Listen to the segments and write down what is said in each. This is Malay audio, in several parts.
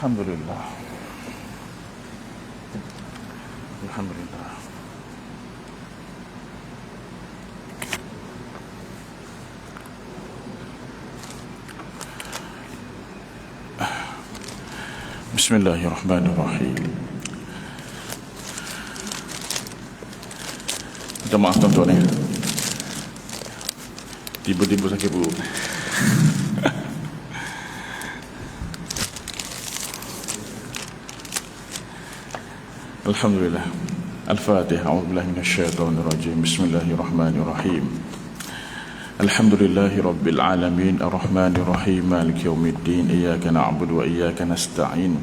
Alhamdulillah. Alhamdulillah. Bismillahirrahmanirrahim. Minta maaf tuan-tuan ya, tiba-tiba sakit perut. Alhamdulillah. Al-Fatihah. A'udzubillahi minasyaitonir rajim. Bismillahirrahmanirrahim. Alhamdulillahi rabbil alamin, arrahmanir rahim, maliki yaumiddin, iyyaka na'budu wa iyyaka nasta'in.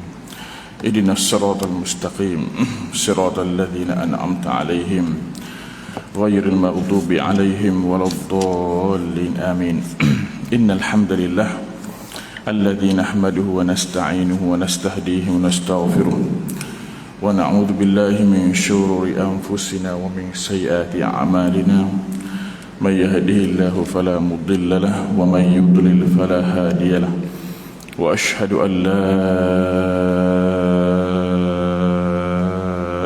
Ihdinas siratal mustaqim, siratal ladzina an'amta 'alaihim ghairil maghdubi 'alaihim waladdallin. Amin. Innal hamdalillah alladzi nahmaduhu wa nasta'inuhu wa nastahdihi wa nastaghfiruh wa na'udzu billahi min shururi anfusina wa min sayyiati a'malina. من يهده الله فلا مضل له ومن يضلل فلا هادي له وأشهد أن لا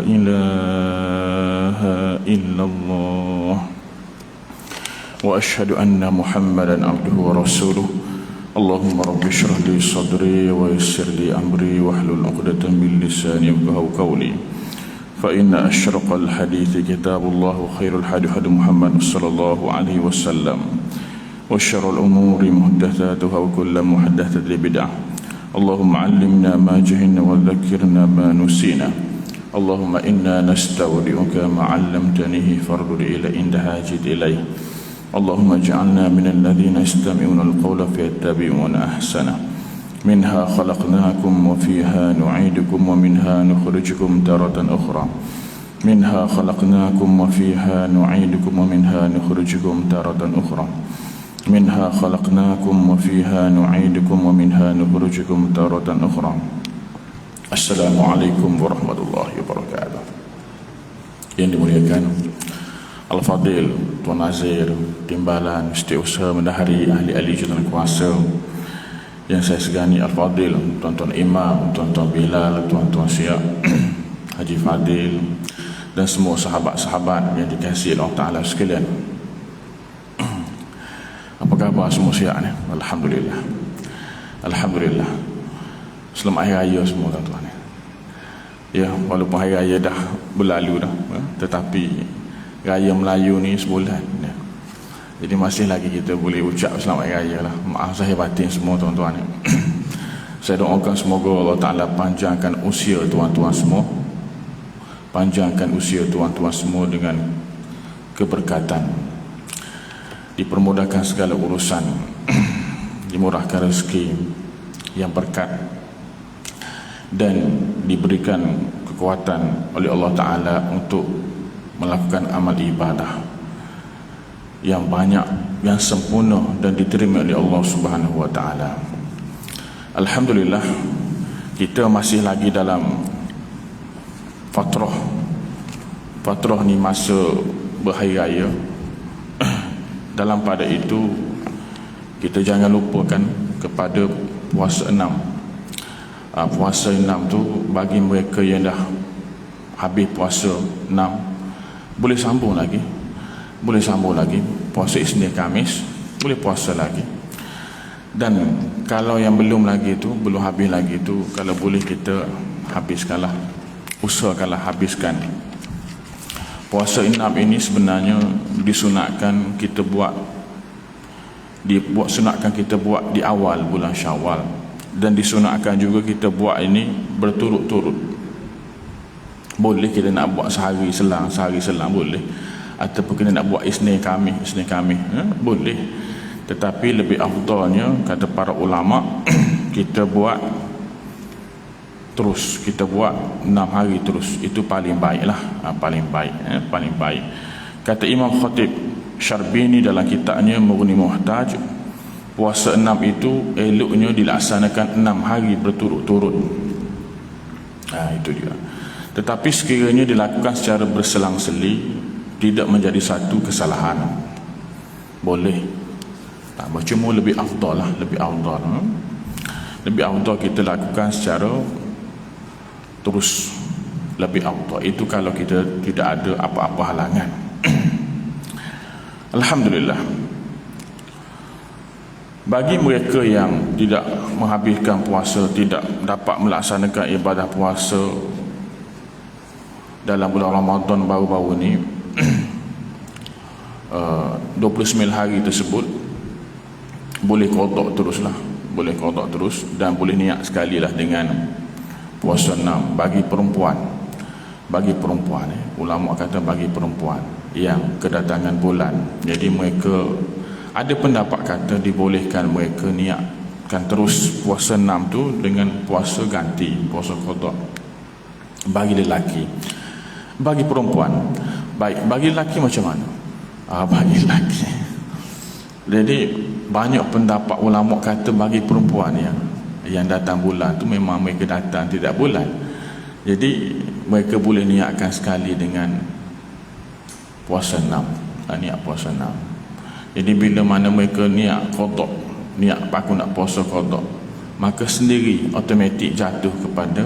إله إلا الله وأشهد أن محمدا عبده ورسوله. اللهم رب اشرح لي صدري ويسر لي أمري واحلل عقدة من لساني يفقهوا قولي. فإن أشرق الحديث كتاب الله خير الحديث محمد صلى الله عليه وسلم وشر الأمور محدثاتها وكل محدثة بدعة. اللهم علمنا ما جهلنا وذكرنا ما نسينا. اللهم إنا نستودعك ما علمتنيه فارد إلى عند حاجة إليه. اللهم اجعلنا من الذين يستمعون القول فيتبعون أحسنه. منها خلقناكم وفيها نعيدكم ومنها نخرجكم تارة أخرى. منها خلقناكم وفيها نعيدكم ومنها نخرجكم تارة أخرى. منها خلقناكم وفيها نعيدكم ومنها نخرجكم تارة أخرى. السلام عليكم ورحمة الله وبركاته. Yang dimuliakan Al-Fadil Tuan Nazir Timbalan Setiausaha Bendahari Ahli-ahli Jawatan Kuasa yang saya segani, Al-Fadil Tuan-tuan Imam, Tuan-tuan Bilal, Tuan-tuan Syiah, Haji Fadil, dan semua sahabat-sahabat yang dikasihi Allah Ta'ala sekalian. Apa khabar semua Syiah ni? Alhamdulillah. Alhamdulillah. Selamat Hari Raya semua tuan-tuan. Ya, walaupun Hari Raya dah berlalu dah, tetapi Raya Melayu ni sebulan ya. Jadi masih lagi kita boleh ucap selamat Hari Raya lah. Maaf zahir batin semua tuan-tuan. Saya doakan semoga Allah Ta'ala panjangkan usia tuan-tuan semua, panjangkan usia tuan-tuan semua dengan keberkatan, dipermudahkan segala urusan, dimurahkan rezeki yang berkat, dan diberikan kekuatan oleh Allah Ta'ala untuk melakukan amal ibadah yang banyak, yang sempurna dan diterima oleh Allah Subhanahu wa Ta'ala. Alhamdulillah, kita masih lagi dalam fatrah ni, masa berhari raya. Dalam pada itu kita jangan lupakan kepada puasa 6. Puasa 6 tu bagi mereka yang dah habis puasa 6 boleh sambung lagi. Puasa Isnin Khamis boleh puasa lagi. Dan kalau yang belum lagi tu, belum habis lagi tu, kalau boleh kita habiskanlah, usahakanlah habiskan. Puasa 6 ini sebenarnya disunatkan kita buat di awal bulan Syawal, dan disunatkan juga kita buat ini berturut-turut. Boleh kita nak buat sehari selang boleh, ataupun kita nak buat Isnin Khamis boleh. Tetapi lebih afdalnya, kata para ulama, kita buat terus, kita buat 6 hari terus. Itu paling baiklah, paling baik. Kata Imam Khatib Syarbini dalam kitabnya Mughni Muhtaj, puasa 6 itu eloknya dilaksanakan 6 hari berturut-turut. Itu dia. Tetapi sekiranya dilakukan secara berselang-seli, tidak menjadi satu kesalahan, boleh. Cuma lebih afdal lah, lebih afdal. lebih afdal kita lakukan secara terus, lebih afdal. Itu kalau kita tidak ada apa-apa halangan. Alhamdulillah. Bagi mereka yang tidak menghabiskan puasa, tidak dapat melaksanakan ibadah puasa dalam bulan Ramadan baru-baru ni, 29 hari tersebut boleh qada teruslah, boleh qada terus, dan boleh niat sekali lah dengan puasa 6 bagi perempuan. Bagi perempuan, ulama kata bagi perempuan yang kedatangan bulan. Jadi mereka ada pendapat kata dibolehkan mereka niatkan terus puasa 6 tu dengan puasa ganti, puasa qada bagi lelaki. Bagi perempuan, baik, bagi lelaki macam mana? Bagi lelaki, jadi banyak pendapat ulama kata bagi perempuan yang datang bulan tu memang mereka datang tidak bulan, jadi mereka boleh niatkan sekali dengan puasa 6, niat puasa 6. Jadi bila mana mereka niat qada, niat aku nak puasa qada, maka sendiri automatik jatuh kepada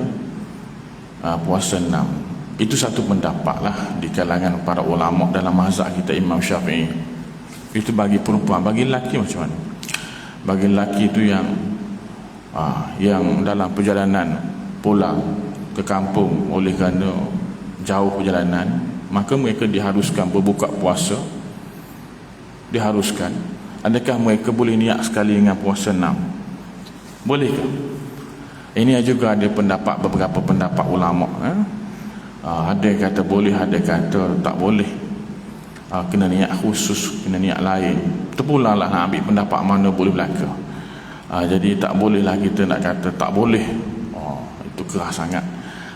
puasa 6. Itu satu pendapat lah di kalangan para ulama dalam mazhab kita Imam Syafi'i. Itu bagi perempuan. Bagi lelaki macam mana? Bagi lelaki itu yang dalam perjalanan pulang ke kampung oleh kerana jauh perjalanan, maka mereka diharuskan berbuka puasa. Diharuskan. Adakah mereka boleh niat sekali dengan puasa 6? Bolehkah? Ini juga ada pendapat, beberapa pendapat ulama. Ada yang kata boleh, ada yang kata tak boleh. Kena niat khusus, kena niat lain. Terpulang lah nak ambil pendapat mana boleh belaka. Jadi tak boleh lah kita nak kata tak boleh. Itu keras sangat.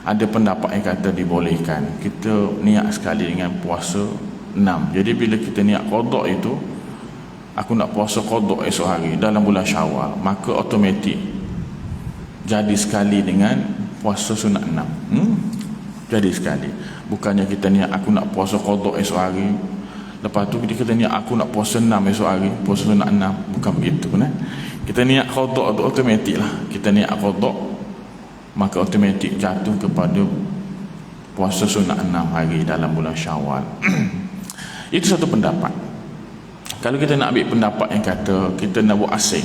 Ada pendapat yang kata dibolehkan. Kita niat sekali dengan puasa 6. Jadi bila kita niat qada itu, aku nak puasa qada esok hari dalam bulan Syawal, maka automatik jadi sekali dengan puasa sunat 6. Jadi sekali. Bukannya kita niat aku nak puasa qada esok hari, lepas tu kita niat aku nak puasa 6 esok hari, puasa sunat 6. Bukan begitu kan? Kita niat qada tu automatik lah. Kita niat qada, maka automatik jatuh kepada puasa sunat 6 hari dalam bulan Syawal. Itu satu pendapat. Kalau kita nak ambil pendapat yang kata kita nak buat asing,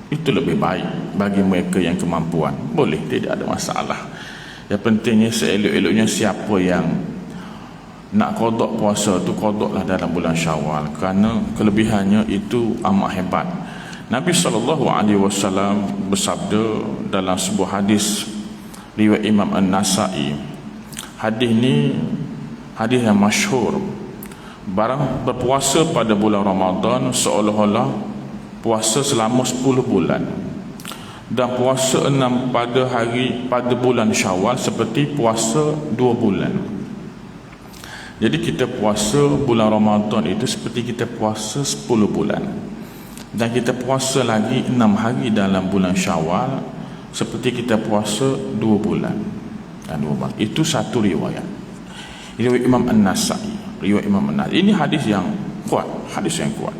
itu lebih baik bagi mereka yang kemampuan. Boleh, tidak ada masalah. Yang pentingnya seelok-eloknya siapa yang nak qada puasa tu qadalah dalam bulan Syawal, kerana kelebihannya itu amat hebat. Nabi SAW bersabda dalam sebuah hadis riwayat Imam An-Nasa'i. Hadis ni hadis yang masyhur. Barang berpuasa pada bulan Ramadan seolah-olah puasa selama 10 bulan, dan puasa 6 pada bulan Syawal seperti puasa 2 bulan. Jadi kita puasa bulan Ramadan itu seperti kita puasa 10 bulan, dan kita puasa lagi 6 hari dalam bulan Syawal seperti kita puasa 2 bulan. Itu satu riwayat, riwayat Imam An-Nasa'i, riwayat Imam An-Nasa'i. Ini hadis yang kuat, hadis yang kuat.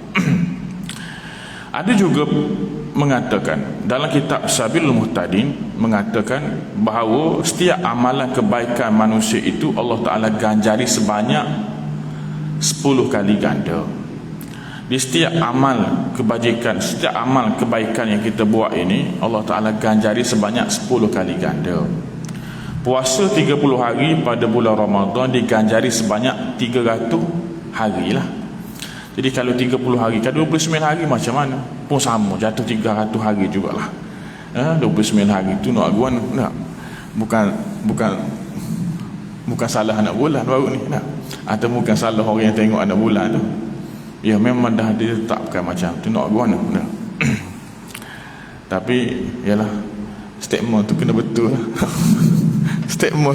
Ada juga mengatakan dalam kitab Sabilul Muhtadin, mengatakan bahawa setiap amalan kebaikan manusia itu Allah Ta'ala ganjari sebanyak 10 kali ganda. Di setiap amal kebajikan, setiap amal kebaikan yang kita buat ini, Allah Ta'ala ganjari sebanyak 10 kali ganda. Puasa 30 hari pada bulan Ramadan diganjari sebanyak 300 hari lah. Jadi kalau 30 hari, kalau 29 hari macam mana? Pun sama, jatuh 300 hari jugalah. 29 hari tu nak aguan, nak. Bukan salah anak bulan baru ni, nak. Atau bukan salah orang yang tengok anak bulan tu. Ya memang dah ditetapkan macam tu, nak aguan, nak. Tapi yalah, statement tu kena betul. Statement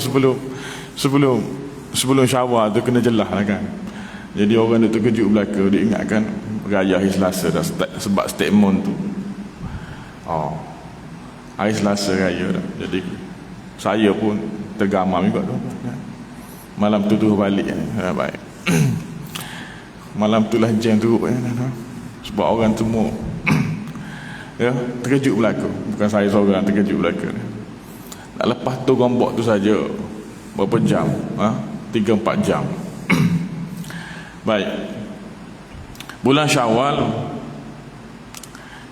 sebelum Syawal tu kena jelas lah kan. Jadi orang dia terkejut belaka, dia ingatkan raya hari Selasa dah, sebab statement tu hari Selasa raya dah. Jadi saya pun tergamam juga tu. Malam tu balik baik. Malam tu lah jam teruk sebab orang semua Ya, terkejut berlaku. Bukan saya seorang terkejut berlaku. Nak lepas tu gombok tu saja berapa jam? 3-4 jam. Baik. Bulan Syawal.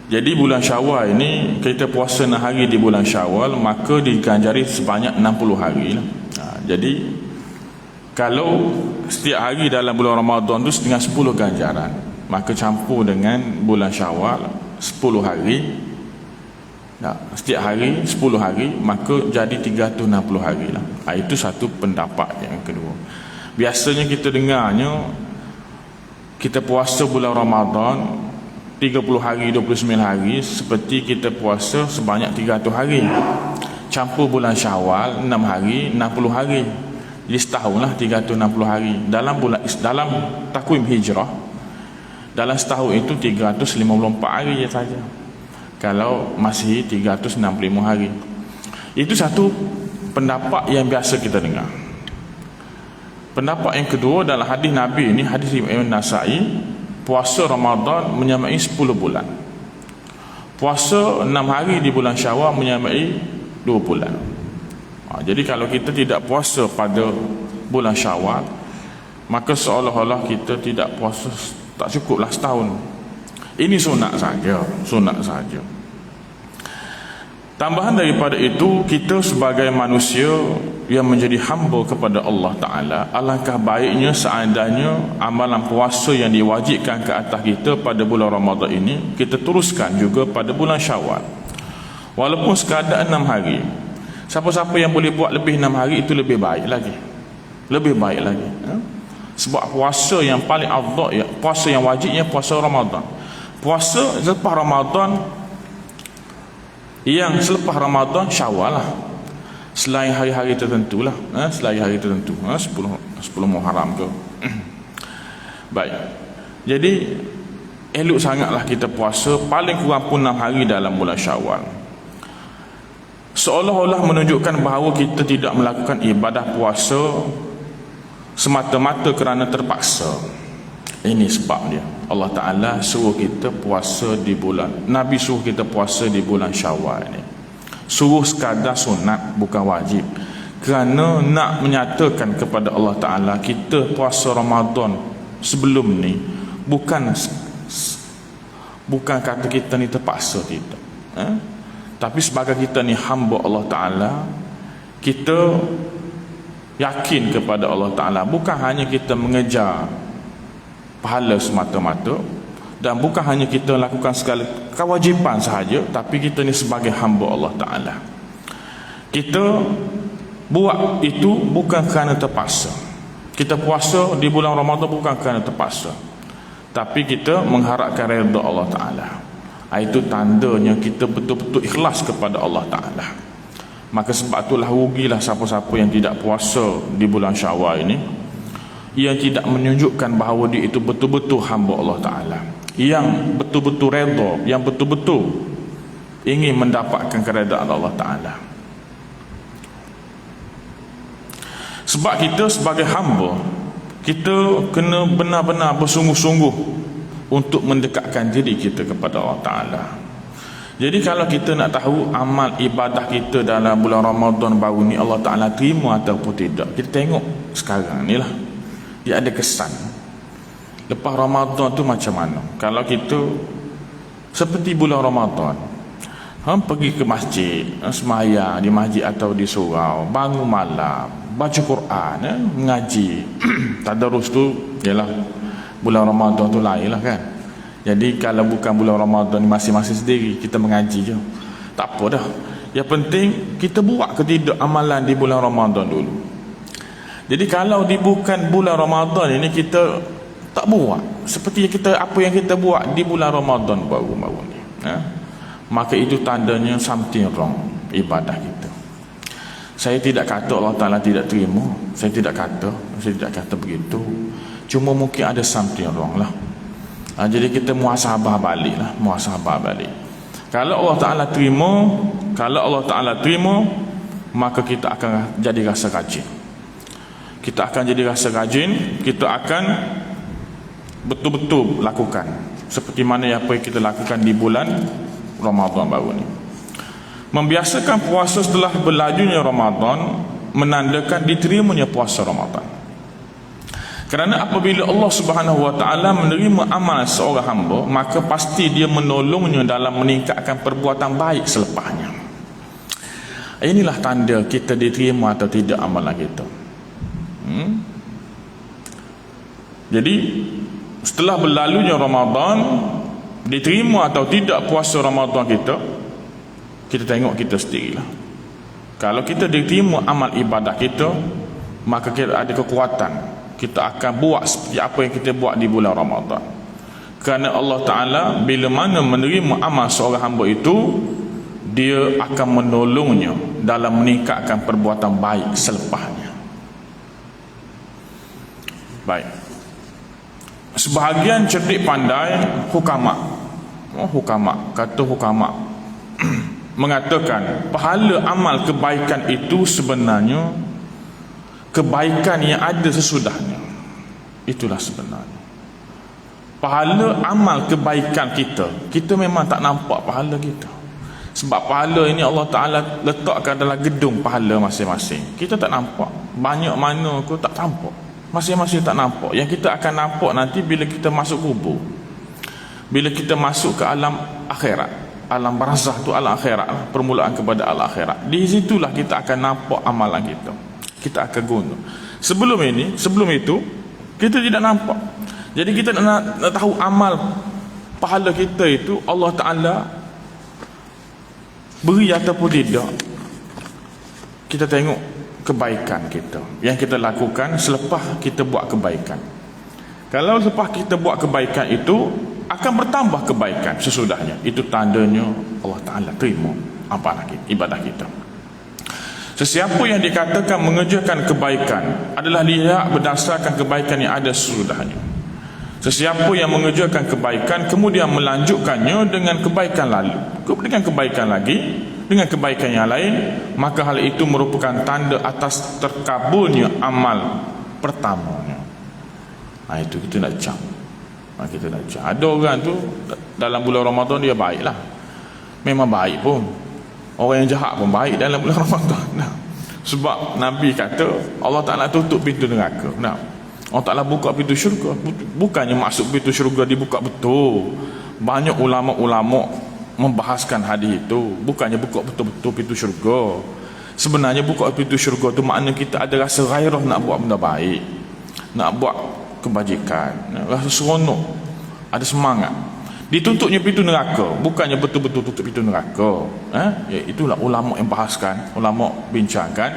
Jadi bulan Syawal ini kita puasa 6 hari di bulan Syawal, maka diganjari sebanyak 60 hari lah. Jadi kalau setiap hari dalam bulan Ramadan tu dengan 10 ganjaran, maka campur dengan bulan Syawal 10 hari. Setiap hari 10 hari, maka jadi 360 hari lah. Itu satu pendapat yang kedua. Biasanya kita dengarnya kita puasa bulan Ramadan 30 hari, 29 hari, seperti kita puasa sebanyak 300 hari. Campur bulan Syawal 6 hari, 60 hari. Jadi setahunlah 360 hari. Dalam takwim hijrah, dalam setahun itu 354 hari saja. Kalau masih 365 hari. Itu satu pendapat yang biasa kita dengar. Pendapat yang kedua dalam hadis Nabi ini, hadis Imam Nasai, puasa Ramadan menyamai 10 bulan. Puasa 6 hari di bulan Syawal menyamai 2 bulan. Jadi kalau kita tidak puasa pada bulan Syawal, maka seolah-olah kita tidak puasa, tak cukuplah setahun. Ini sunat saja, sunat saja. Tambahan daripada itu, kita sebagai manusia yang menjadi hamba kepada Allah Ta'ala, alangkah baiknya seandainya amalan puasa yang diwajibkan ke atas kita pada bulan Ramadan ini, kita teruskan juga pada bulan Syawal. Walaupun sekadar 6 hari. Siapa-siapa yang boleh buat lebih 6 hari, itu lebih baik lagi. Lebih baik lagi. Sebab puasa yang paling afdal, puasa yang wajibnya puasa Ramadan. Puasa selepas Ramadan, yang selepas Ramadan Syawal lah, selain hari-hari tertentu lah, selain hari tertentu, 10 Muharram ke. Baik. Jadi elok sangatlah kita puasa paling kurang pun 6 hari dalam bulan Syawal. Seolah-olah menunjukkan bahawa kita tidak melakukan ibadah puasa semata-mata kerana terpaksa. Ini sebab dia. Allah Ta'ala suruh kita puasa di bulan, Nabi suruh kita puasa di bulan Syawal ni. Suruh sekadar sunat, bukan wajib. Kerana nak menyatakan kepada Allah Ta'ala, kita puasa Ramadan sebelum ni bukan kata kita ni terpaksa, tidak. Tapi sebagai kita ni hamba Allah Ta'ala, kita yakin kepada Allah Ta'ala. Bukan hanya kita mengejar pahala semata-mata, dan bukan hanya kita lakukan segala kewajipan sahaja, tapi kita ni sebagai hamba Allah Ta'ala. Kita buat itu bukan kerana terpaksa. Kita puasa di bulan Ramadan bukan kerana terpaksa, tapi kita mengharapkan redha Allah Ta'ala. Itu tandanya kita betul-betul ikhlas kepada Allah Ta'ala. Maka sebab itulah rugilah siapa-siapa yang tidak puasa di bulan Syawal ini, yang tidak menunjukkan bahawa dia itu betul-betul hamba Allah Ta'ala, yang betul-betul redha, yang betul-betul ingin mendapatkan keredaan Allah Ta'ala. Sebab kita sebagai hamba, kita kena benar-benar bersungguh-sungguh untuk mendekatkan diri kita kepada Allah Ta'ala. Jadi kalau kita nak tahu amal ibadah kita dalam bulan Ramadan baru ni Allah Ta'ala terima ataupun tidak, kita tengok sekarang ni lah. Dia ada kesan. Lepas Ramadan tu macam mana? Kalau kita seperti bulan Ramadan, pergi ke masjid, sembahyang di masjid atau di surau, bangun malam, baca Quran, mengaji. Tadarus tu ialah bulan Ramadan tu lain lah kan. Jadi kalau bukan bulan Ramadan, masing-masing sendiri kita mengaji je, tak apa dah. Yang penting kita buat ke tidak amalan di bulan Ramadan dulu. Jadi kalau di bukan bulan Ramadan ini kita tak buat seperti apa yang kita buat di bulan Ramadan baru-baru ni, maka itu tandanya something wrong ibadah kita. Saya tidak kata Allah Ta'ala tidak terima, saya tidak kata begitu. Cuma mungkin ada something wrong lah. Jadi kita muhasabah balik lah, muhasabah balik. Kalau Allah Ta'ala terima, maka kita akan jadi rasa rajin. Kita akan jadi rasa rajin, kita akan betul-betul lakukan seperti mana apa yang kita lakukan di bulan Ramadan baru ni. Membiasakan puasa setelah berlajunya Ramadan menandakan diterimanya puasa Ramadan. Kerana apabila Allah Subhanahu Wa Taala menerima amal seorang hamba, maka pasti dia menolongnya dalam meningkatkan perbuatan baik selepasnya. Inilah tanda kita diterima atau tidak amalan kita. Jadi setelah berlalunya Ramadan, diterima atau tidak puasa Ramadan kita tengok kita sendirilah. Kalau kita diterima amal ibadah kita, maka kita ada kekuatan, kita akan buat seperti apa yang kita buat di bulan Ramadan. Kerana Allah Ta'ala bila mana menerima amal seorang hamba itu, dia akan menolongnya dalam meningkatkan perbuatan baik selepasnya. Baik. Sebahagian cerdik pandai hukama mengatakan pahala amal kebaikan itu sebenarnya kebaikan yang ada sesudahnya. Itulah sebenarnya pahala amal kebaikan kita memang tak nampak pahala kita. Sebab pahala ini Allah Ta'ala letakkan dalam gedung pahala masing-masing. Kita tak nampak, banyak mana aku tak nampak, masing-masing tak nampak. Yang kita akan nampak nanti bila kita masuk kubur, bila kita masuk ke alam akhirat. Alam barzah tu alam akhirat, permulaan kepada alam akhirat. Di situlah kita akan nampak amalan kita, kita akan guna. Sebelum itu kita tidak nampak. Jadi kita nak tahu amal pahala kita itu Allah Ta'ala beri ataupun tidak, kita tengok kebaikan kita yang kita lakukan selepas kita buat kebaikan. Kalau selepas kita buat kebaikan itu akan bertambah kebaikan sesudahnya, itu tandanya Allah Ta'ala terima amalan kita, ibadah kita. Sesiapa yang dikatakan mengerjakan kebaikan adalah dia berdasarkan kebaikan yang ada sesudahnya. Sesiapa yang mengerjakan kebaikan kemudian melanjutkannya dengan kebaikan lalu, dengan kebaikan lagi, dengan kebaikan yang lain, maka hal itu merupakan tanda atas terkabulnya amal pertamanya. Itu kita nak cak. Ada orang tu dalam bulan Ramadan dia baiklah, memang baik pun. Orang yang jahat pun baik dalam bulan Ramadan. Sebab Nabi kata Allah Ta'ala tutup pintu neraka. Allah Ta'ala buka pintu syurga. Bukannya maksud pintu syurga dibuka betul. Banyak ulama-ulama membahaskan hadis itu. Bukannya buka betul-betul pintu syurga. Sebenarnya buka pintu syurga tu makna kita ada rasa gairah nak buat benda baik, nak buat kebajikan, rasa seronok, ada semangat. Ditutupnya pintu neraka, bukannya betul-betul tutup pintu neraka. Itulah ulama yang bahaskan, ulama bincangkan.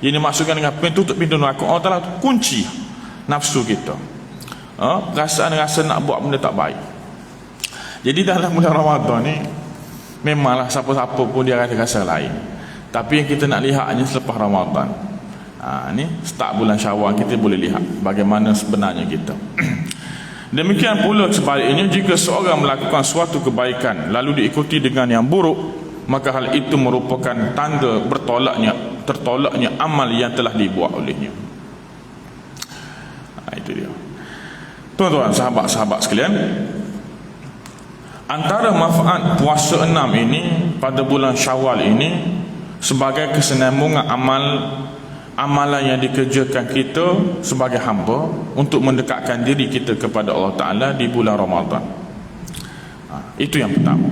Yang dimaksudkan dengan tutup pintu neraka, Allah Ta'ala kunci nafsu kita, rasa nak buat benda tak baik. Jadi dalam bulan Ramadan ni memanglah siapa-siapa pun dia ada rasa lain. Tapi yang kita nak lihatnya selepas Ramadan, ni start bulan Syawal, kita boleh lihat bagaimana sebenarnya kita. Demikian pula sebaliknya, jika seorang melakukan suatu kebaikan lalu diikuti dengan yang buruk, maka hal itu merupakan tanda tertolaknya amal yang telah dibuat olehnya. Itu dia. Tuan-tuan, sahabat-sahabat sekalian, antara manfaat puasa 6 ini pada bulan Syawal ini sebagai kesinambungan amalan yang dikerjakan kita sebagai hamba untuk mendekatkan diri kita kepada Allah Ta'ala di bulan Ramadan. Itu yang pertama.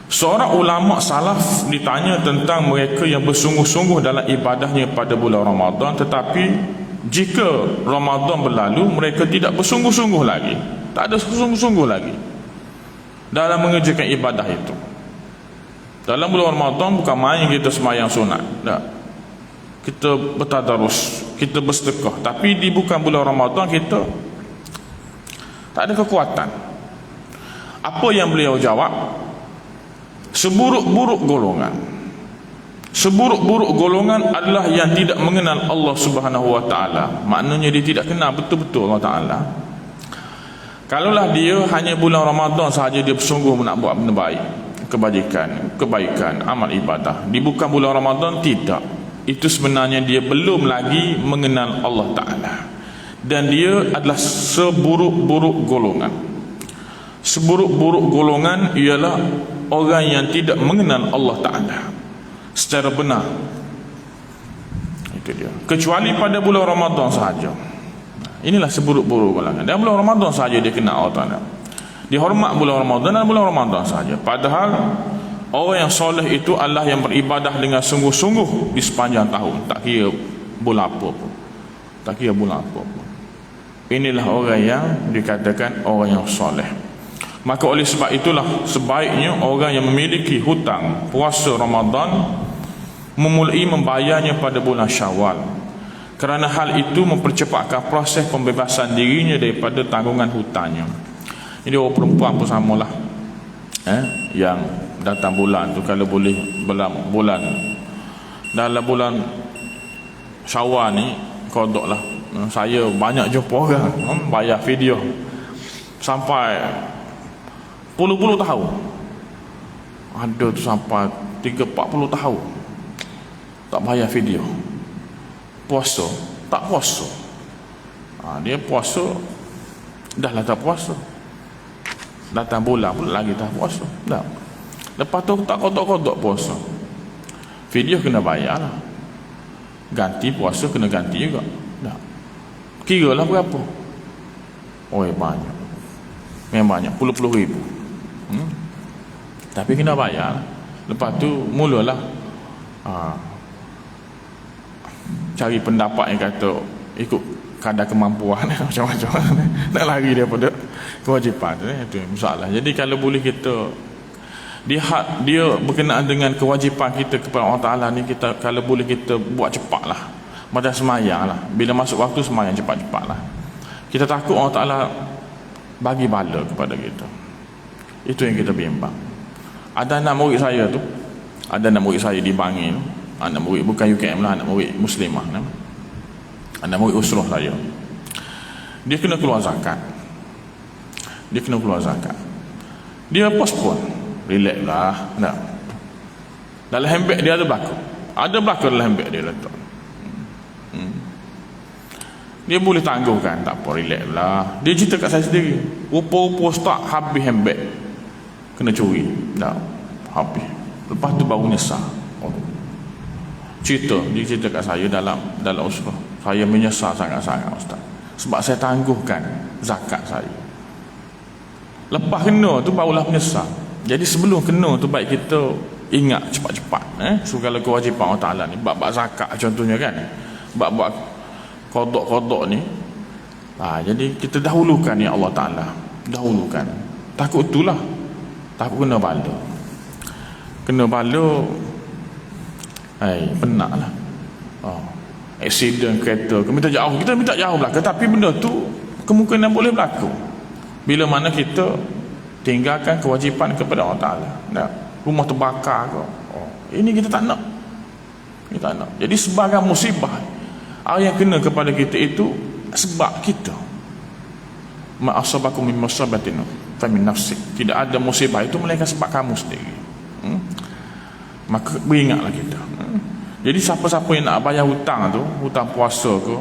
Seorang ulama salaf ditanya tentang mereka yang bersungguh-sungguh dalam ibadahnya pada bulan Ramadan, tetapi jika Ramadan berlalu mereka tidak bersungguh-sungguh lagi, tak ada sungguh-sungguh lagi dalam mengerjakan ibadah itu. Dalam bulan Ramadan bukan main kita sembahyang sunat, tak, kita bertadarus, kita bersedekah. Tapi di bukan bulan Ramadan kita tak ada kekuatan. Apa yang beliau jawab? Seburuk-buruk golongan adalah yang tidak mengenal Allah Subhanahu Wa Ta'ala. Maknanya dia tidak kenal betul-betul Allah Ta'ala. Kalaulah dia hanya bulan Ramadan sahaja dia bersungguh nak buat benda baik, kebaikan, amal ibadah, di bukan bulan Ramadan, tidak, itu sebenarnya dia belum lagi mengenal Allah Ta'ala, dan dia adalah seburuk-buruk golongan. Seburuk-buruk golongan ialah orang yang tidak mengenal Allah Ta'ala secara benar. Itu dia. Kecuali pada bulan Ramadan sahaja. Inilah seburuk-buruk golongan. Dan bulan Ramadan sahaja dia kenal Allah Ta'ala. Dihormat bulan Ramadan dan bulan Ramadan sahaja. Padahal orang yang soleh itu adalah yang beribadah dengan sungguh-sungguh di sepanjang tahun. Tak kira bulan apa pun. Tak kira bulan apa pun. Inilah orang yang dikatakan orang yang soleh. Maka oleh sebab itulah sebaiknya orang yang memiliki hutang puasa Ramadan memulai membayarnya pada bulan Syawal, kerana hal itu mempercepatkan proses pembebasan dirinya daripada tanggungan hutangnya. Jadi orang perempuan pun samalah, yang datang bulan tu kalau boleh bulan dalam bulan Syawal ni kodoklah. Saya banyak jumpa orang bayar video sampai puluh-puluh tahun. Ada tu sampai 30-40 tahun tak bayar video. Puasa tak puasa. Dia puasa dah lah tak puasa. Datang bulan pula lagi tak puasa. Dah. Lepas tu tak kodok-kodok puasa. Video kena bayar lah. Ganti puasa kena ganti juga. Dah. Kira lah berapa? Banyak. Memang banyak, puluh-puluh ribu. Tapi kena bayar. Lepas tu mulalah cari pendapat yang kata ikut kadar kemampuan macam-macam. Nak lari daripada kewajipan tu, itu masalah. Jadi kalau boleh kita dia berkenaan dengan kewajipan kita kepada Allah Ta'ala ni, kita kalau boleh kita buat cepatlah. Macam semayang lah, bila masuk waktu semayang cepat-cepatlah. Kita takut Allah Ta'ala bagi bala kepada kita. Itu yang kita bimbang. Ada anak murid saya tu, ada anak murid saya di Bangi tu, anak murid bukan UKM lah, anak murid Muslimah, anak murid usrah saya. Dia kena keluar zakat. Dia postpone, relax lah. Dalam handbag dia ada belakang dalam handbag dia letak. Dia boleh tangguhkan, tak apa, relax lah. Dia cerita kat saya sendiri, rupa-rupa start habis handbag, kena curi. Habis. Lepas tu baru nyesal. Dia cerita kat saya dalam usrah. Saya menyesal sangat-sangat, Ustaz, sebab saya tangguhkan zakat saya. Lepas kena tu barulah menyesal. Jadi sebelum kena tu baik kita ingat cepat-cepat segala kewajipan Allah Ta'ala ni. Bab-bab zakat contohnya kan, bab-bab kodok-kodok ni. Jadi kita dahulukan ya Allah Ta'ala, dahulukan. Takut itulah, takut kena bala. Penat lah. Aksiden kereta, kita minta jauh belakang, tapi benda tu kemungkinan boleh berlaku bila mana kita tinggalkan kewajipan kepada Allah Ta'ala. Rumah terbakar ke, ini kita tak nak. Jadi sebagai musibah yang kena kepada kita itu sebab kita. Ma asabakum min musibatin fa min nafsik. Tidak ada musibah itu melainkan sebab kamu sendiri. Maka beringatlah kita. Jadi siapa-siapa yang nak bayar hutang tu, hutang puasa ke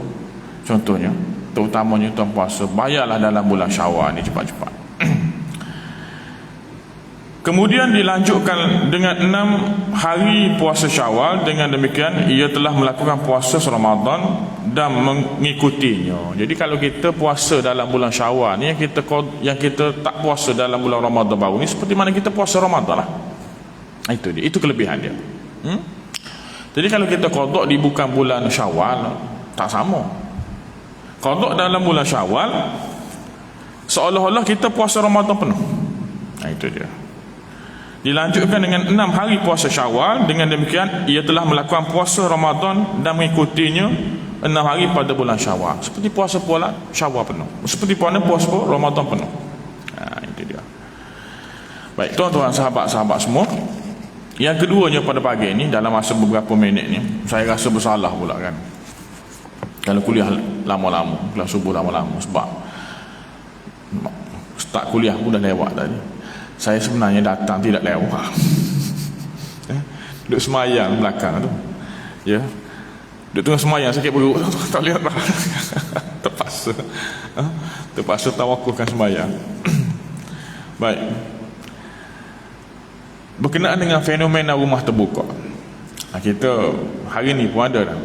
contohnya, terutamanya hutang puasa, bayarlah dalam bulan Syawal ni cepat-cepat. Kemudian dilanjutkan dengan 6 hari puasa Syawal. Dengan demikian ia telah melakukan puasa Ramadan dan mengikutinya. Jadi kalau kita puasa dalam bulan Syawal ni, yang kita tak puasa dalam bulan Ramadan baru ni, seperti mana kita puasa Ramadan lah. Itu dia, itu kelebihan dia. Jadi kalau kita qada di bukan bulan Syawal, tak sama. Qada dalam bulan Syawal seolah-olah kita puasa Ramadan penuh. Itu dia. Dilanjutkan dengan 6 hari puasa Syawal. Dengan demikian ia telah melakukan puasa Ramadan dan mengikutinya 6 hari pada bulan Syawal, seperti puasa bulan Syawal penuh, seperti puasa Ramadan penuh. Itu dia. Baik tuan-tuan, sahabat-sahabat semua, yang keduanya pada pagi ini, dalam masa beberapa minit ni, saya rasa bersalah pula kan kalau kuliah lama-lama, kuliah subuh lama-lama, sebab start kuliah pun dah lewat tadi. Saya sebenarnya datang tidak lewat. Duduk semayang belakang tu, ya, duduk tengah semayang sakit perut, tak lihat dah. Terpaksa tawakufkan semayang. Baik. Berkenaan dengan fenomena rumah terbuka, kita hari ni pun ada dah.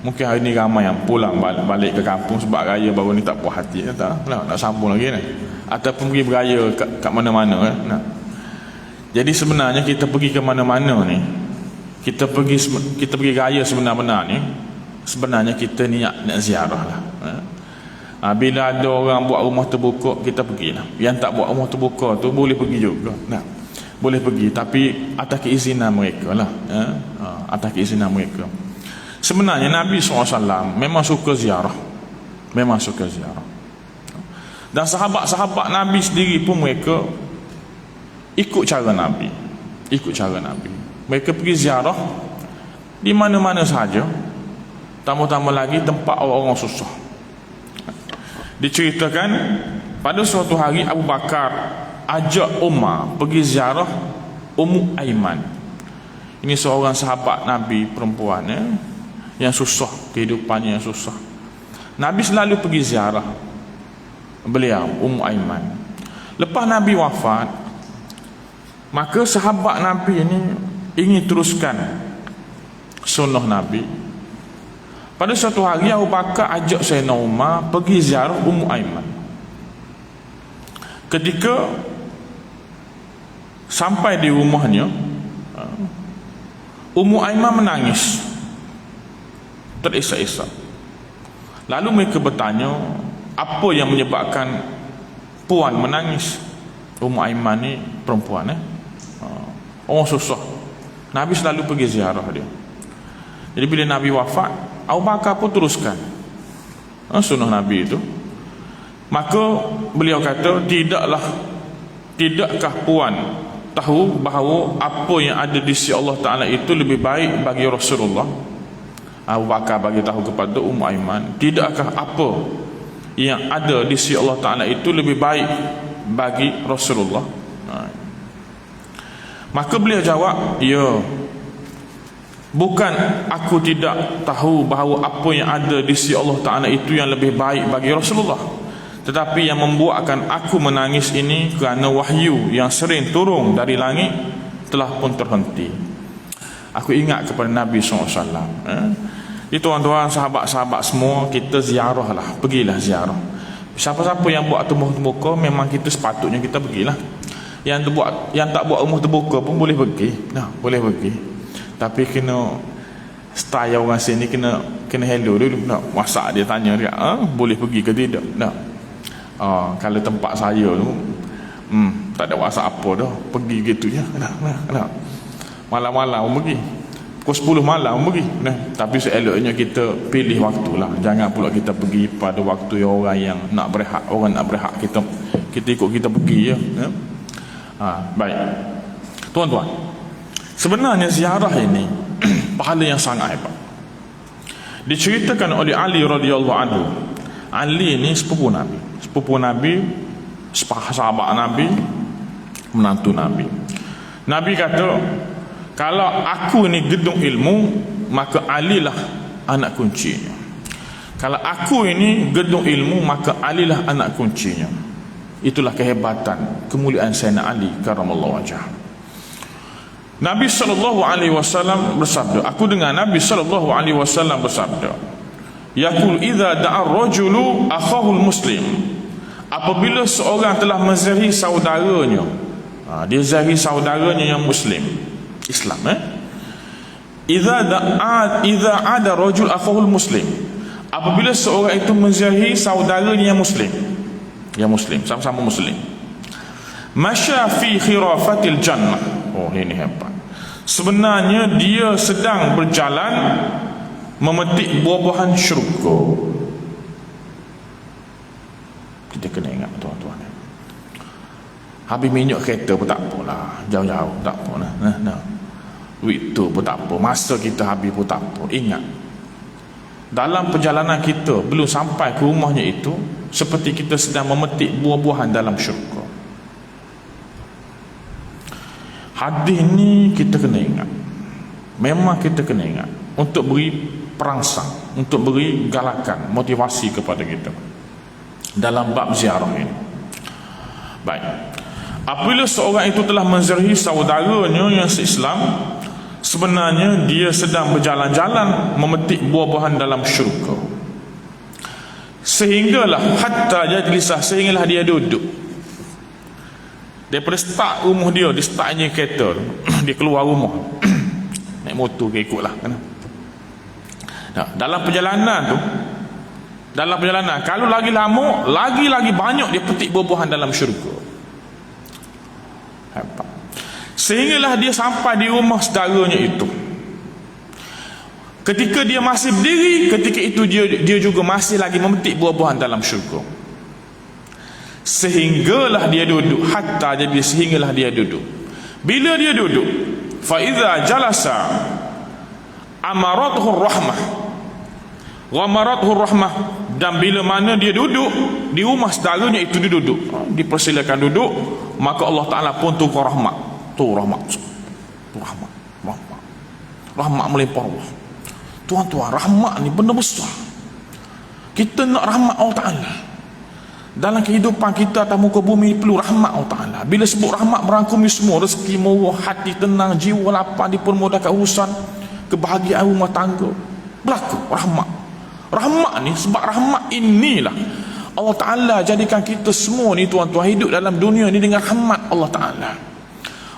Mungkin hari ni ramai yang pulang balik ke kampung sebab raya baru ni tak puas hati, nak sambung lagi ni, ataupun pergi beraya kat mana-mana nak. Jadi sebenarnya kita pergi ke mana-mana ni, kita pergi raya sebenar-benar ni, sebenarnya kita niat nak ziarah lah. Bila ada orang buat rumah terbuka, kita pergilah. Yang tak buat rumah terbuka tu boleh pergi juga. Boleh pergi, tapi atas keizinan mereka lah. Atas keizinan mereka. Sebenarnya Nabi SAW memang suka ziarah. Memang suka ziarah. Dan sahabat-sahabat Nabi sendiri pun mereka ikut cara Nabi. Mereka pergi ziarah di mana-mana sahaja. Tambah-tambah lagi tempat orang-orang susah. Diceritakan pada suatu hari Abu Bakar ajak Umar pergi ziarah Ummu Aiman. Ini seorang sahabat Nabi perempuan yang susah, kehidupannya yang susah. Nabi selalu pergi ziarah beliau, Ummu Aiman. Lepas Nabi wafat, maka sahabat Nabi ini ingin teruskan sunnah Nabi. Pada suatu hari Abu Bakar ajak Sayyidina Umar pergi ziarah Ummu Aiman. Ketika sampai di rumahnya, Ummu Aiman menangis terisak-isak. Lalu mereka bertanya, apa yang menyebabkan puan menangis? Ummu Aiman ni perempuan orang susah. Nabi selalu pergi ziarah dia. Jadi bila Nabi wafat, Abu Bakar pun teruskan sunnah Nabi itu. Maka beliau kata, tidakkah puan tahu bahawa apa yang ada di sisi Allah Ta'ala itu lebih baik bagi Rasulullah? Abu Bakar bagi tahu kepada Ummu Aiman, tidakkah apa yang ada di sisi Allah Ta'ala itu lebih baik bagi Rasulullah? Maka beliau jawab, ya, bukan aku tidak tahu bahawa apa yang ada di sisi Allah Ta'ala itu yang lebih baik bagi Rasulullah, tetapi yang membuatkan aku menangis ini kerana wahyu yang sering turun dari langit telah pun terhenti. Aku ingat kepada Nabi SAW. Jadi tuan-tuan, sahabat-sahabat semua, kita ziarah lah, pergilah ziarah. Siapa-siapa yang buat rumah terbuka, memang kita sepatutnya kita pergilah. Yang tak buat rumah terbuka pun boleh pergi. Boleh pergi. Tapi kena style orang sini, kena hello dulu. WhatsApp dia tanya dia, boleh pergi ke tidak? Kalau tempat saya tu tak ada WhatsApp apa dah, pergi gitu je. Malam-malam pergi, pukul 10 malam pergi. Tapi seeloknya kita pilih waktulah. Jangan pula kita pergi pada waktu orang yang nak berehat. Orang nak berehat, kita ikut kita pergi je. Baik tuan-tuan, sebenarnya ziarah ini pahala yang sangat hebat. Diceritakan oleh Ali radhiyallahu anhu. Ali ni sepupu Nabi, sahabat Nabi, menantu Nabi. Nabi kata, kalau aku ni gedung ilmu, maka Ali lah anak kuncinya. Kalau aku ini gedung ilmu, maka Ali lah anak kuncinya. Itulah kehebatan, kemuliaan Sayyidina Ali karamallahu wajhah. Nabi SAW bersabda, aku dengar Nabi SAW bersabda, yaqul idza da'a ar-rajulu akhahul muslim, apabila seorang telah menziarahi saudaranya, dia ziarahi saudaranya yang muslim, Islam. Idza ada rajul akhahul muslim, apabila seorang itu menziarahi saudaranya yang muslim, sama-sama muslim, masya fi khirafatil jannah. Ini hebat. Sebenarnya dia sedang berjalan memetik buah-buahan syurga. Kita kena ingat tuan-tuan, habis minyak kereta pun tak apalah, jauh-jauh tak apalah, duit tu pun tak apa, masa kita habis pun tak apa. Ingat, dalam perjalanan kita belum sampai ke rumahnya itu, seperti kita sedang memetik buah-buahan dalam syurga. Hadis ni kita kena ingat, memang kita kena ingat, untuk beri perangsang, untuk beri galakan, motivasi kepada kita dalam bab ziarah ini. Baik, Apabila seorang itu telah menzarahi saudaranya yang se-Islam, sebenarnya dia sedang berjalan-jalan memetik buah-buahan dalam syurga. Sehinggalah hatta jajlisah, sehinggalah dia duduk. Daripada start rumah dia startnya kereta, dia keluar rumah naik motor ke ikutlah kan. Nah, dalam perjalanan kalau lagi lama, lagi banyak dia petik buah-buahan dalam syurga. Sehinggalah dia sampai di rumah saudaranya itu. Ketika dia masih berdiri, ketika itu dia juga masih lagi memetik buah-buahan dalam syurga. Sehinggalah dia duduk, hatta jadi sehinggalah dia duduk. Bila dia duduk, fa iza jalasa amarathu rahmah wa amarathu rahmah, dan bila mana dia duduk di rumah saudaranya itu, dia duduk, dipersilakan duduk, maka Allah Ta'ala pun tukar rahmat. Rahmat melimpah Allah. Tuan-tuan, rahmat ni benda besar. Kita nak rahmat Allah Ta'ala dalam kehidupan kita atas muka bumi, perlu rahmat Allah Ta'ala. Bila sebut rahmat, merangkumi semua: rezeki murah, hati tenang, jiwa lapang, dipermudahkan urusan, kebahagiaan rumah tangga, berlaku rahmat ni. Sebab rahmat inilah Allah Ta'ala jadikan kita semua ni, tuan-tuan, hidup dalam dunia ni dengan rahmat Allah Ta'ala.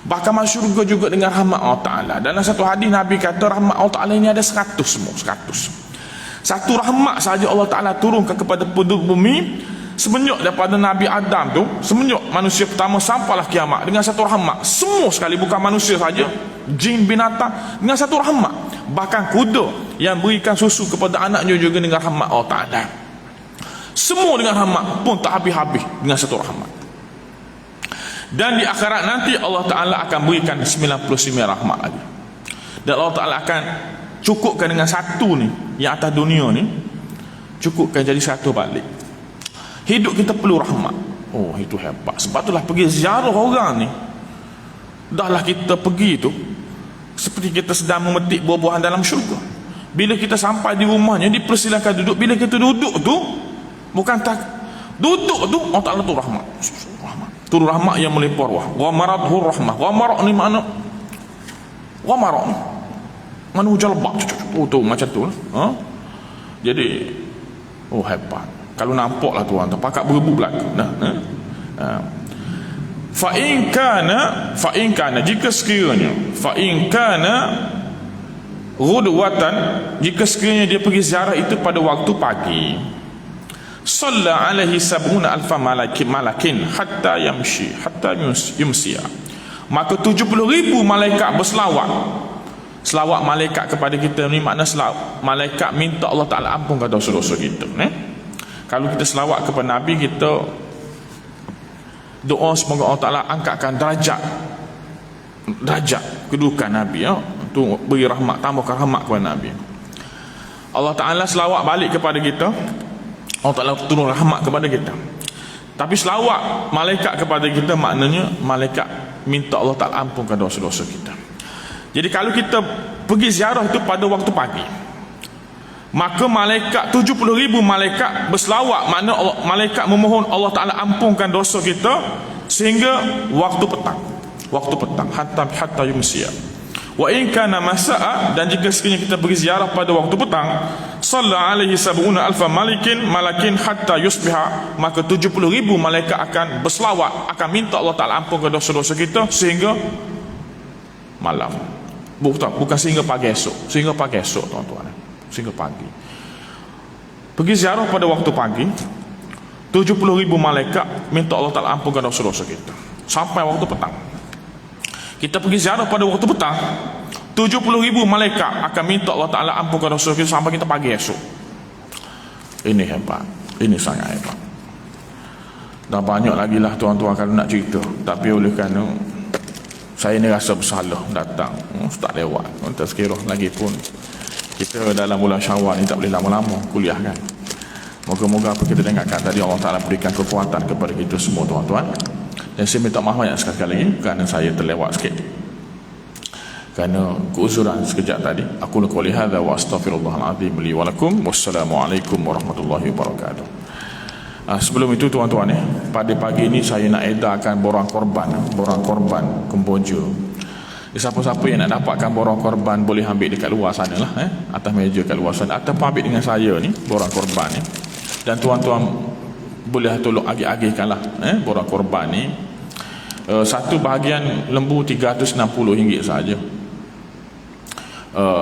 Bahkan masuk syurga juga dengan rahmat Allah Ta'ala. Dalam satu hadis Nabi kata rahmat Allah Ta'ala ini ada 100 semua, 100. Satu rahmat saja Allah Ta'ala turunkan kepada penduduk bumi semenjak daripada Nabi Adam tu, semenjak manusia pertama sampailah kiamat, dengan satu rahmat. Semua sekali, bukan manusia saja, jin, binatang, dengan satu rahmat. Bahkan kuda yang berikan susu kepada anaknya juga dengan rahmat Allah Ta'ala. Semua dengan rahmat, pun tak habis-habis dengan satu rahmat. Dan di akhirat nanti Allah Ta'ala akan berikan 99 rahmat lagi. Dan Allah Ta'ala akan cukupkan dengan satu ni, yang atas dunia ni, cukupkan jadi satu balik. Hidup kita perlu rahmat. Oh, itu hebat. Sebab itulah pergi ziarah orang ni, dahlah kita pergi tu seperti kita sedang memetik buah-buahan dalam syurga. Bila kita sampai di rumahnya, dipersilakan duduk. Bila kita duduk tu, bukan tak duduk tu, Allah Ta'ala tu rahmat. Turun rahmat yang melimpah ruah. Ghamarathur rahmah. Ghamara ni mana? Ghamara ni mana hujan lebat tu macam tu ha? Jadi hebat. Kalau nampaklah tuan, pakat berbu belaka. Fa in kana jika sekiranya ghudwatan, jika sekiranya dia pergi ziarah itu pada waktu pagi, salla alaihi sab'una alfa malakin hatta yumsiya, maka 70,000 malaikat berselawat. Selawat malaikat kepada kita ni makna selawat malaikat minta Allah Ta'ala ampunkan dosa-dosa kita. Kalau kita selawat kepada Nabi, kita doa semoga Allah Ta'ala angkatkan derajat kedudukan Nabi, untuk beri rahmat, tambahkan rahmat kepada Nabi. Allah Ta'ala selawat balik kepada kita, Allah Ta'ala turun rahmat kepada kita. Tapi selawat malaikat kepada kita maknanya malaikat minta Allah Ta'ala ampunkan dosa-dosa kita. Jadi kalau kita pergi ziarah itu pada waktu pagi, maka malaikat 70,000 malaikat berselawat, makna malaikat memohon Allah Ta'ala ampunkan dosa kita sehingga waktu petang hatta yumsiya. Wa in kana masa'a, dan jika sekiranya kita pergi ziarah pada waktu petang, salla alaihi sab'una alfa malakin hatta yusbiha, maka 70,000 malaikat akan berselawat, akan minta Allah Ta'ala ampunkan dosa-dosa kita sehingga malam. Bukan sehingga pagi esok, tuan-tuan, sehingga pagi. Pergi ziarah pada waktu pagi, 70,000 malaikat minta Allah Ta'ala ampunkan dosa-dosa kita sampai waktu petang. Kita pergi ziarah pada waktu petang, 70,000 malaikat akan minta Allah Ta'ala ampunkan dosa kita sampai kita pagi esok. Ini hebat, ini sangat hebat. Dah banyak lagi lah tuan-tuan kalau nak cerita, tapi oleh kerana saya ni rasa bersalah datang, tak lewat. Untuk sekiranya lagi pun kita dalam bulan Syawal ni tak boleh lama-lama kuliah kan. Moga-moga apa kita dengarkan tadi Allah Ta'ala berikan kekuatan kepada kita semua, tuan-tuan. Dan saya minta maaf banyak sekali lagi kerana saya terlewat sikit, kerana keuzuran sekejap tadi. Aku qouli hadza wa astaghfirullahal azim li wa lakum. Wassalamualaikum warahmatullahi wabarakatuh. Sebelum itu tuan-tuan, pada pagi ini saya nak edarkan borang korban Kemboja. Siapa-siapa yang nak dapatkan borang korban boleh ambil dekat luar sana lah, atas meja kat luar sana, ataupun ambil dengan saya ni borang korban ni. Dan tuan-tuan boleh tolong agih-agihkan lah borang korban ni. Satu bahagian lembu RM360 saja.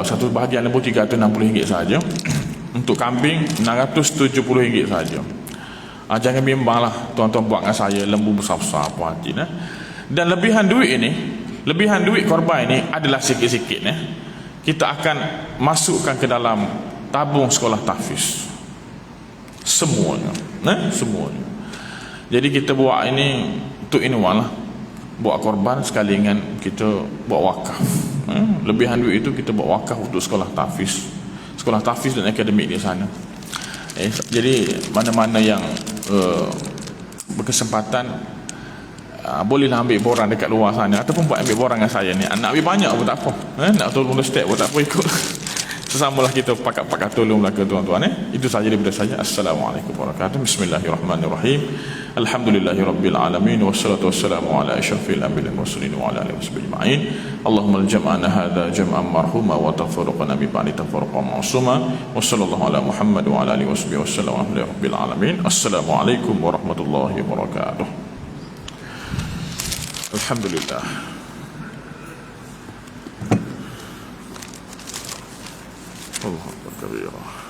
Satu bahagian lembu RM360 saja. Untuk kambing RM670 saja. Jangan bimbanglah tuan-tuan buat dengan saya lembu besar-besar apa hati. Dan lebihan duit korban ini adalah sikit-sikit. Kita akan masukkan ke dalam tabung sekolah tahfiz. Semuanya. Jadi kita buat ini untuk inwan lah. Buat korban sekali dengan kita buat wakaf. Lebihan duit itu kita buat wakaf untuk sekolah tahfiz. Sekolah tahfiz dan akademik di sana. Jadi mana-mana yang berkesempatan bolehlah ambil borang dekat luar sana, ataupun buat ambil borang dengan saya ni. Nak ambil banyak pun tak apa, nak tolong step pun tak apa, ikut sesamalah kita pakat-pakat tolonglah ke tuan-tuan. Itu saja daripada saya. Assalamualaikum warahmatullahi wabarakatuh. Bismillahirrahmanirrahim. Alhamdulillahirabbil alamin, wassalatu wassalamu ala asyrafil anbiya'i wal mursalin wa ala alihi washabihi ajma'in. Allahumma jam'ana hadza jam'an marhuma wa tafarraqna bi ba'di tafarruqan ma'suma. Wa sallallahu ala Muhammad wa ala alihi washabihi wasallam. Alhamdulillahirabbil alamin. Assalamualaikum warahmatullahi wabarakatuh. Alhamdulillah. Allahu akbar kabira.